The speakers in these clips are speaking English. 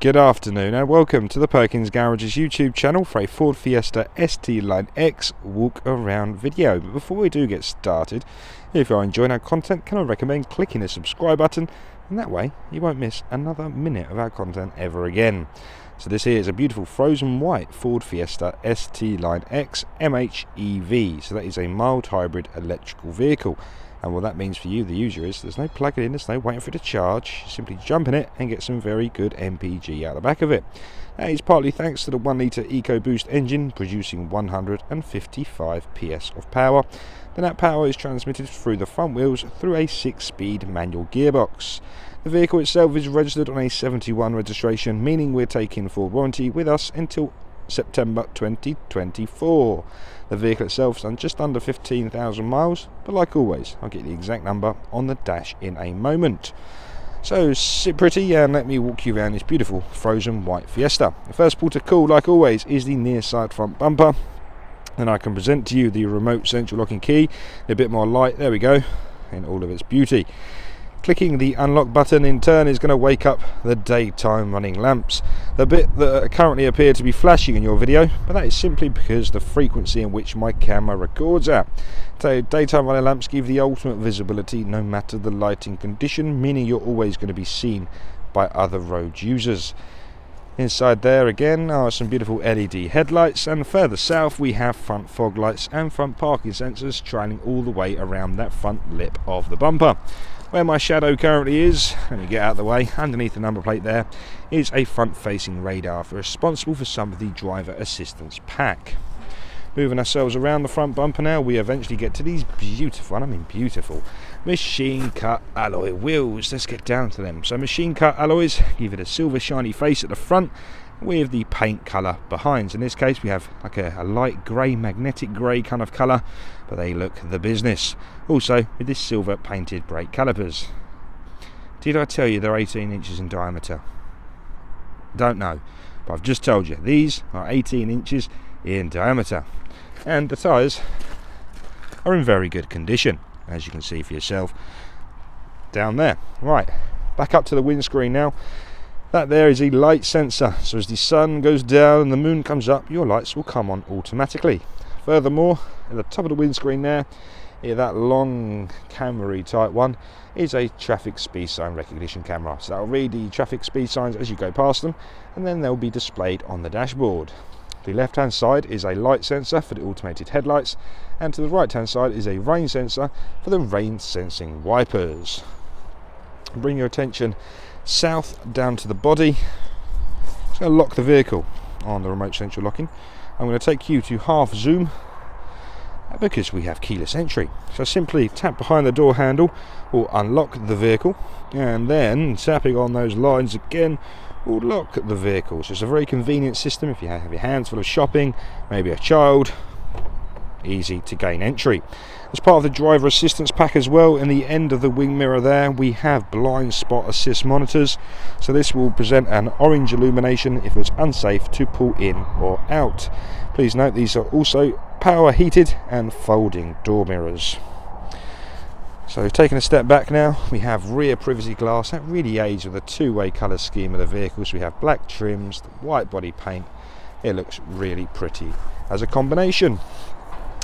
Good afternoon and welcome to the Perkins Garage's YouTube channel for a Ford Fiesta ST Line X walk around video. But before we do get started, if you are enjoying our content, can I recommend clicking the subscribe button, and that way you won't miss another minute of our content ever again. So this here is a beautiful frozen white Ford Fiesta ST Line X MHEV. So that is a mild hybrid electrical vehicle. And what that means for you, the user, is there's no plugging in, there's no waiting for it to charge. You simply jump in it and get some very good MPG out the back of it. That is partly thanks to the 1 litre EcoBoost engine producing 155 PS of power. Then that power is transmitted through the front wheels through a 6-speed manual gearbox. The vehicle itself is registered on a 71 registration, meaning we're taking Ford warranty with us until September 2024. The vehicle itself is done just under 15,000 miles, but like always, I'll get the exact number on the dash in a moment. So sit pretty and let me walk you around this beautiful frozen white Fiesta. The first port of call, like always, is the near side front bumper. Then I can present to you the remote central locking key, a bit more light, there we go, in all of its beauty. Clicking the unlock button in turn is going to wake up the daytime running lamps. The bit that currently appear to be flashing in your video, but that is simply because the frequency in which my camera records at. So daytime running lamps give the ultimate visibility no matter the lighting condition, meaning you're always going to be seen by other road users. Inside there again are some beautiful LED headlights, and further south we have front fog lights and front parking sensors trailing all the way around that front lip of the bumper. Where my shadow currently is, let me get out of the way, underneath the number plate there is a front facing radar responsible for some of the driver assistance pack. Moving ourselves around the front bumper now, we eventually get to these beautiful, and I mean beautiful, machine cut alloy wheels. Let's get down to them. So machine cut alloys give it a silver shiny face at the front with the paint colour behind. So in this case we have like a light grey, magnetic grey kind of colour, but they look the business. Also with this silver painted brake calipers. Did I tell you they're 18 inches in diameter? Don't know, but I've just told you these are 18 inches in diameter. And the tyres are in very good condition, as you can see for yourself down there. Right, back up to the windscreen now. That there is a light sensor, so as the sun goes down and the moon comes up, your lights will come on automatically. Furthermore, at the top of the windscreen there, that long camera type one is a traffic speed sign recognition camera. So that will read the traffic speed signs as you go past them, and then they'll be displayed on the dashboard. The left hand side is a light sensor for the automated headlights, and to the right hand side is a rain sensor for the rain sensing wipers. Bring your attention south down to the body. I'm just going to lock the vehicle on the remote central locking. I'm going to take you to half zoom because we have keyless entry. So simply tap behind the door handle or unlock the vehicle, and then tapping on those lines again will lock the vehicle. So it's a very convenient system if you have your hands full of shopping, maybe a child. Easy to gain entry. As part of the driver assistance pack as well, in the end of the wing mirror there we have blind spot assist monitors, so this will present an orange illumination if it's unsafe to pull in or out. Please note these are also power heated and folding door mirrors. So taking a step back now, we have rear privacy glass. That really aids with the two-way colour scheme of the vehicles. We have black trims, the white body paint. It looks really pretty as a combination.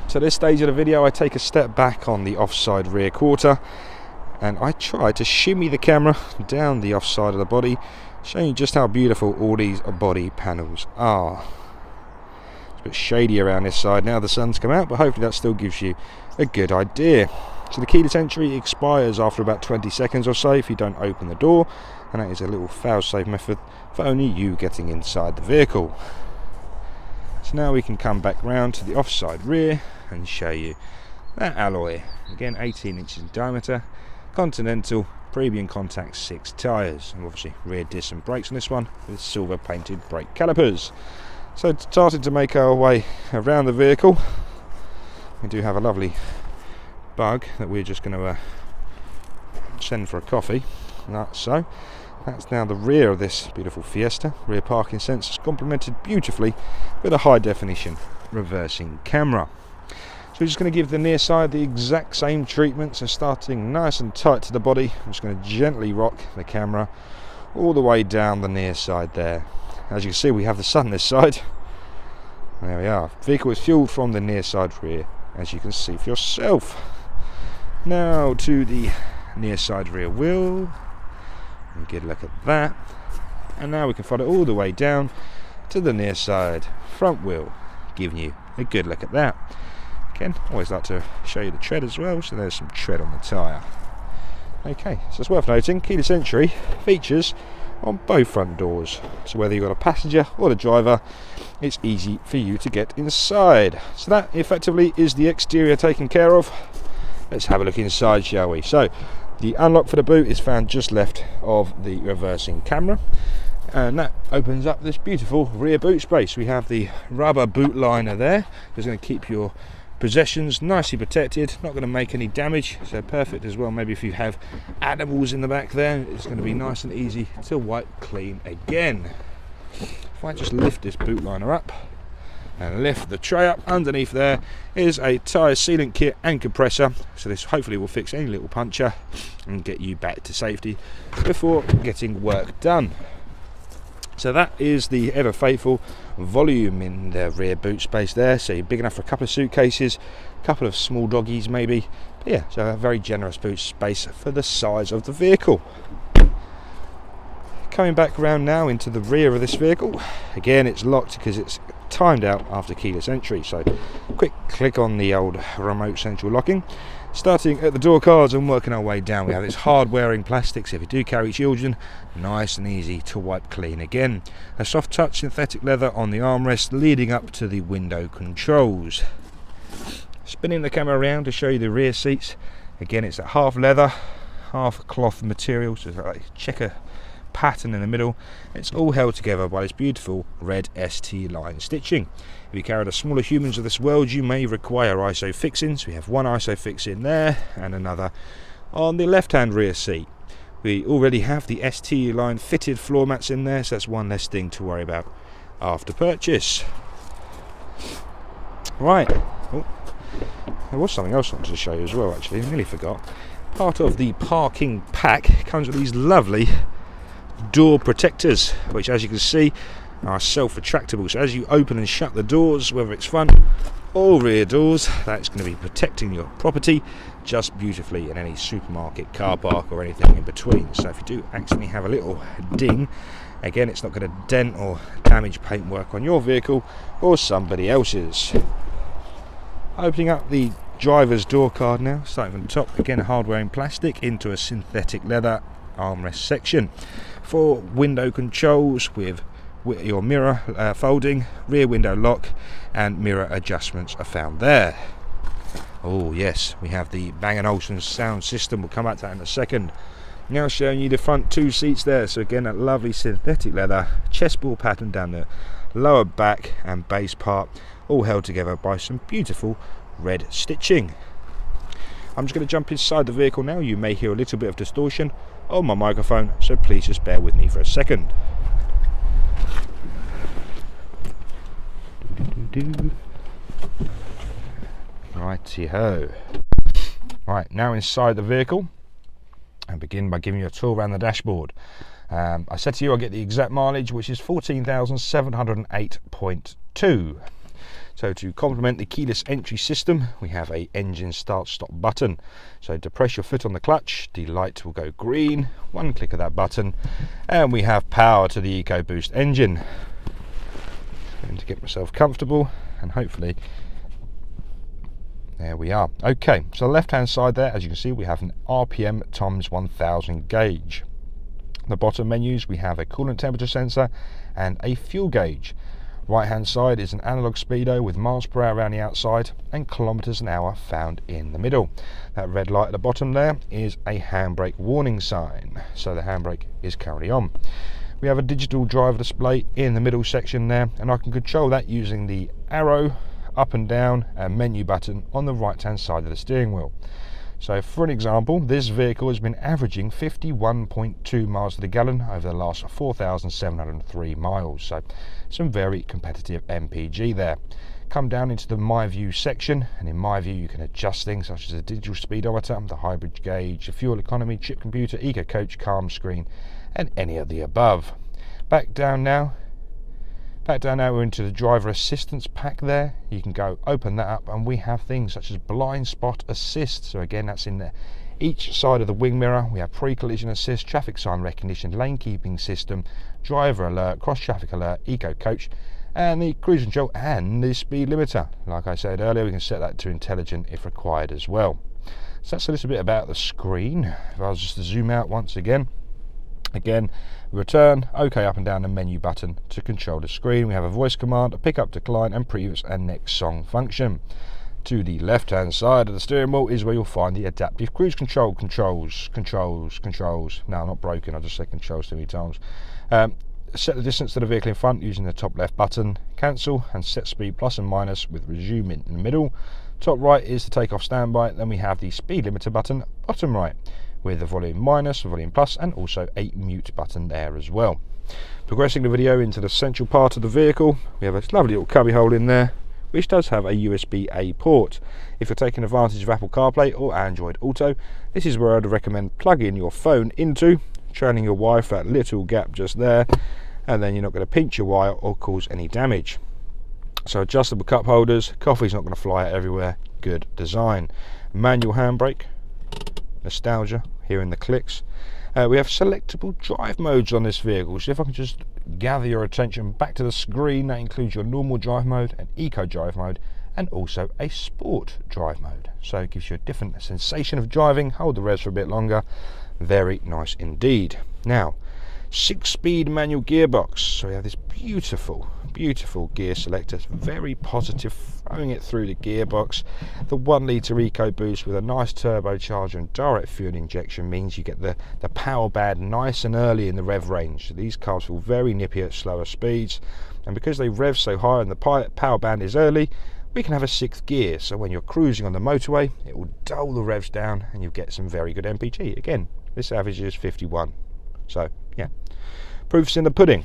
So this stage of the video I take a step back on the offside rear quarter and I try to shimmy the camera down the offside of the body, showing you just how beautiful all these body panels are. It's a bit shady around this side now the sun's come out, but hopefully that still gives you a good idea. So the keyless entry expires after about 20 seconds or so if you don't open the door, and that is a little fail-safe method for only you getting inside the vehicle. So now we can come back round to the offside rear and show you that alloy. Again, 18 inches in diameter, Continental Premium Contact 6 tyres, and obviously rear disc and brakes on this one with silver painted brake calipers. So starting to make our way around the vehicle, we do have a lovely bug that we're just going to send for a coffee. So that's now the rear of this beautiful Fiesta. Rear parking sensors complemented beautifully with a high definition reversing camera. So we're just going to give the near side the exact same treatment. So starting nice and tight to the body, I'm just going to gently rock the camera all the way down the near side there. As you can see, we have the sun this side. There we are. Vehicle is fueled from the near side rear, as you can see for yourself. Now to the near side rear wheel. Get a look at that. And now we can follow all the way down to the near side front wheel, giving you a good look at that. Again, always like to show you the tread as well, so there's some tread on the tyre. Okay, so it's worth noting, keyless entry features on both front doors, so whether you've got a passenger or the driver, it's easy for you to get inside. So that effectively is the exterior taken care of. Let's have a look inside, shall we? So the unlock for the boot is found just left of the reversing camera, and that opens up this beautiful rear boot space. We have the rubber boot liner there. It's going to keep your possessions nicely protected, not going to make any damage, so perfect as well. Maybe if you have animals in the back there, it's going to be nice and easy to wipe clean again. If I just lift this boot liner up and lift the tray up, underneath there is a tyre sealant kit and compressor, so this hopefully will fix any little puncture and get you back to safety before getting work done. So that is the ever faithful volume in the rear boot space there, so you're big enough for a couple of suitcases, a couple of small doggies maybe, but yeah, so a very generous boot space for the size of the vehicle. Coming back around now into the rear of this vehicle, again it's locked because it's timed out after keyless entry, so quick click on the old remote central locking. Starting at the door cards and working our way down, we have this hard wearing plastic, so if you do carry children, nice and easy to wipe clean again. A soft touch synthetic leather on the armrest leading up to the window controls. Spinning the camera around to show you the rear seats, again it's a half leather, half cloth material, so it's like checker pattern in the middle. It's all held together by this beautiful red ST line stitching. If you carry the smaller humans of this world, you may require ISO fixings. We have one ISO fixing there and another on the left hand rear seat. We already have the ST line fitted floor mats in there, so that's one less thing to worry about after purchase. Right, oh, there was something else I wanted to show you as well actually, I nearly forgot. Part of the parking pack comes with these lovely door protectors, which as you can see are self-retractable, so as you open and shut the doors, whether it's front or rear doors, that's going to be protecting your property just beautifully in any supermarket, car park or anything in between. So if you do accidentally have a little ding, again it's not going to dent or damage paintwork on your vehicle or somebody else's. Opening up the driver's door card now, starting from the top, again hard wearing plastic into a synthetic leather armrest section. For window controls with your mirror folding, rear window lock and mirror adjustments are found there. Oh yes, we have the Bang & Olufsen sound system, we'll come back to that in a second. Now showing you the front two seats there, so again that lovely synthetic leather chessboard pattern down the lower back and base part, all held together by some beautiful red stitching. I'm just going to jump inside the vehicle now. You may hear a little bit of distortion on my microphone, so please just bear with me for a second. Righty-ho. Right, now inside the vehicle, and begin by giving you a tour around the dashboard. I said to you I'll get the exact mileage, which is 14,708.2. So to complement the keyless entry system, we have a engine start stop button. So to press your foot on the clutch, the light will go green, one click of that button, and we have power to the EcoBoost engine. Just going to get myself comfortable, and hopefully, there we are. Okay, so the left hand side there, as you can see, we have an RPM times 1000 gauge. The bottom menus, we have a coolant temperature sensor and a fuel gauge. Right hand side is an analog speedo with miles per hour around the outside and kilometers an hour found in the middle. That red light at the bottom there is a handbrake warning sign, so the handbrake is currently on. We have a digital driver display in the middle section there, and I can control that using the arrow up and down and menu button on the right hand side of the steering wheel. So for an example, this vehicle has been averaging 51.2 miles to the gallon over the last 4,703 miles, so some very competitive MPG there. Come down into the My View section, and in My View you can adjust things such as the digital speedometer, the hybrid gauge, the fuel economy, chip computer, eco coach, calm screen and any of the above. Back down now we're into the driver assistance pack there. You can go open that up and we have things such as blind spot assist. So again, that's in there. Each side of the wing mirror we have pre-collision assist, traffic sign recognition, lane keeping system, driver alert, cross traffic alert, eco coach, and the cruise control and the speed limiter. Like I said earlier, we can set that to intelligent if required as well. So that's a little bit about the screen. If I was just to zoom out once again, return, OK up and down the menu button to control the screen. We have a voice command, a pick up decline and previous and next song function. To the left hand side of the steering wheel is where you'll find the adaptive cruise control controls. No, not broken, I just said controls too many times. Set the distance to the vehicle in front using the top left button, cancel and set speed plus and minus with resume in the middle. Top right is the take off standby, then we have the speed limiter button bottom right, with the volume minus, volume plus, and also a mute button there as well. Progressing the video into the central part of the vehicle, we have a lovely little cubby hole in there, which does have a USB-A port. If you're taking advantage of Apple CarPlay or Android Auto, this is where I'd recommend plugging your phone into, trailing your wire for that little gap just there, and then you're not going to pinch your wire or cause any damage. So adjustable cup holders, coffee's not going to fly out everywhere, good design. Manual handbrake, nostalgia, hearing the clicks. We have selectable drive modes on this vehicle, so if I can just gather your attention back to the screen, that includes your normal drive mode, an eco drive mode, and also a sport drive mode. So it gives you a different sensation of driving. Hold the revs for a bit longer, very nice indeed. Now, 6-speed manual gearbox, so we have this beautiful gear selector, very positive, throwing it through the gearbox. The 1 litre EcoBoost with a nice turbocharger and direct fuel injection means you get the power band nice and early in the rev range. So these cars feel very nippy at slower speeds, and because they rev so high and the power band is early, we can have a 6th gear, so when you're cruising on the motorway it will dull the revs down and you'll get some very good MPG. Again, this average is 51, so yeah, proof's in the pudding.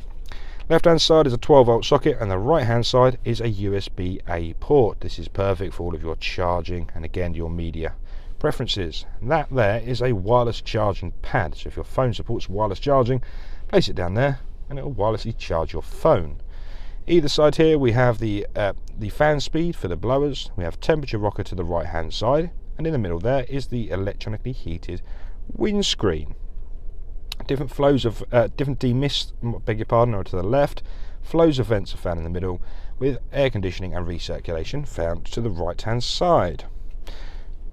Left hand side is a 12 volt socket and the right hand side is a USB-A port. This is perfect for all of your charging and again your media preferences. And that there is a wireless charging pad, so if your phone supports wireless charging, place it down there and it will wirelessly charge your phone. Either side here we have the fan speed for the blowers, we have temperature rocker to the right hand side, and in the middle there is the electronically heated windscreen. Different flows of different demist, beg your pardon, or to the left, flows of vents are found in the middle, with air conditioning and recirculation found to the right hand side.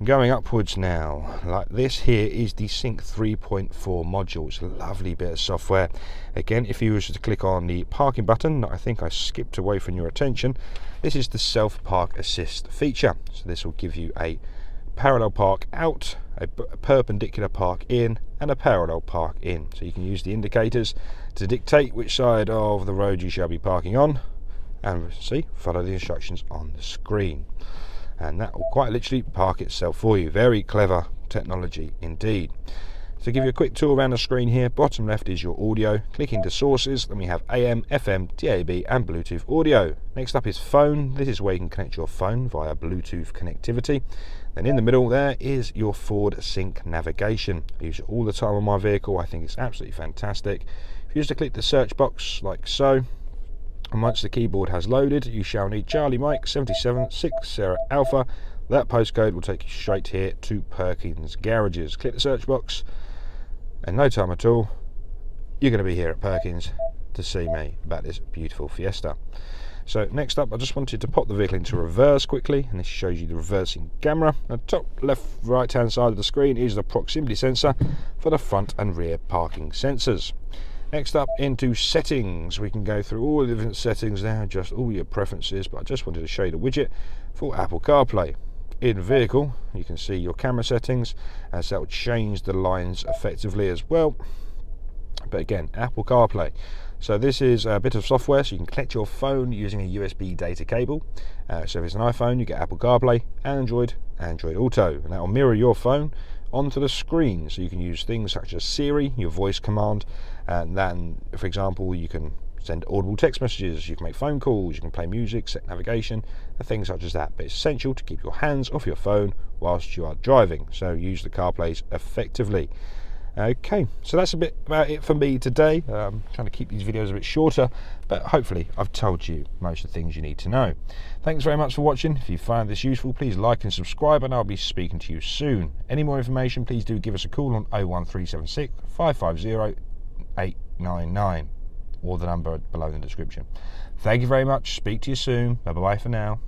Going upwards now, like this here is the Sync 3.4 module. It's a lovely bit of software. Again, if you were to click on the parking button, I think I skipped away from your attention, this is the self park assist feature. So this will give you a parallel park out, a perpendicular park in, and a parallel park in. So you can use the indicators to dictate which side of the road you shall be parking on, and see, follow the instructions on the screen. And that will quite literally park itself for you. Very clever technology indeed. To give you a quick tour around the screen here, bottom left is your audio. Click into sources, then we have AM, FM, DAB and Bluetooth audio. Next up is phone. This is where you can connect your phone via Bluetooth connectivity. Then in the middle there is your Ford Sync navigation. I use it all the time on my vehicle. I think it's absolutely fantastic. If you just click the search box like so, and once the keyboard has loaded, you shall need Charlie Mike 77 6 Sarah Alpha. That postcode will take you straight here to Perkins Garages. Click the search box, and no time at all, you're going to be here at Perkins to see me about this beautiful Fiesta. So next up, I just wanted to pop the vehicle into reverse quickly, and this shows you the reversing camera. The top left right hand side of the screen is the proximity sensor for the front and rear parking sensors. Next up, into settings, we can go through all the different settings there, just all your preferences, but I just wanted to show you the widget for Apple CarPlay. In vehicle, you can see your camera settings, as that will change the lines effectively as well. But again, Apple CarPlay. So this is a bit of software, so you can connect your phone using a USB data cable. So if it's an iPhone, you get Apple CarPlay, Android Auto, and that will mirror your phone onto the screen, so you can use things such as Siri, your voice command, and then, for example, you can send audible text messages, you can make phone calls, you can play music, set navigation, and things such as that. But it's essential to keep your hands off your phone whilst you are driving, so use the CarPlays effectively. Okay, so that's a bit about it for me today. Trying to keep these videos a bit shorter, but hopefully I've told you most of the things you need to know. Thanks very much for watching. If you found this useful, please like and subscribe, and I'll be speaking to you soon. Any more information, please do give us a call on 01376 550 899 or the number below in the description. Thank you very much. Speak to you soon. Bye bye for now.